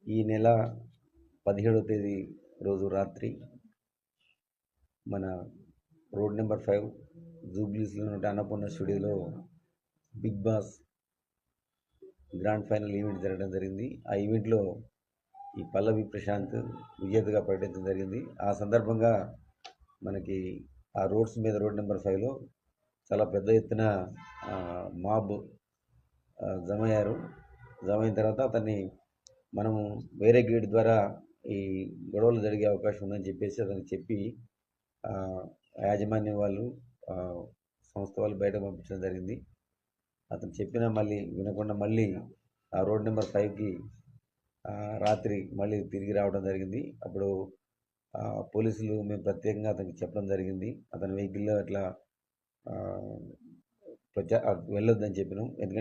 ఈ నెల 17వ తేదీ రోజు రాత్రి మన రోడ్ నెంబర్ 5 జూబ్లీస్లో ఉన్న అన్నపూర్ణ స్టూడియోలో Big Boss grand final event జరగడం జరిగింది. ఆ ఈవెంట్లో ఈ పల్లవి ప్రశాంత్ విజేతగా ప్రకటించడం జరిగింది. ఆ సందర్భంగా మనకి ఆ రోడ్ నెంబర్ 5లో చాలా పెద్ద ఎత్తున మాబ్ జమైన తర్వాత అతన్ని మనము వేరే గేట్ ద్వారా ఈ గొడవలు జరిగే అవకాశం ఉందని చెప్పేసి అతనికి చెప్పి యాజమాన్యం వాళ్ళు సంస్థ వాళ్ళు బయట పంపించడం జరిగింది. అతను చెప్పినా మళ్ళీ వినకుండా మళ్ళీ ఆ రోడ్ నెంబర్ 5కి రాత్రి మళ్ళీ తిరిగి రావడం జరిగింది. అప్పుడు పోలీసులు మేము ప్రత్యేకంగా అతనికి చెప్పడం జరిగింది. అతని వెహికల్లో అట్లా వెళ్ళొద్దని చెప్పినాం. ఎందుకంటే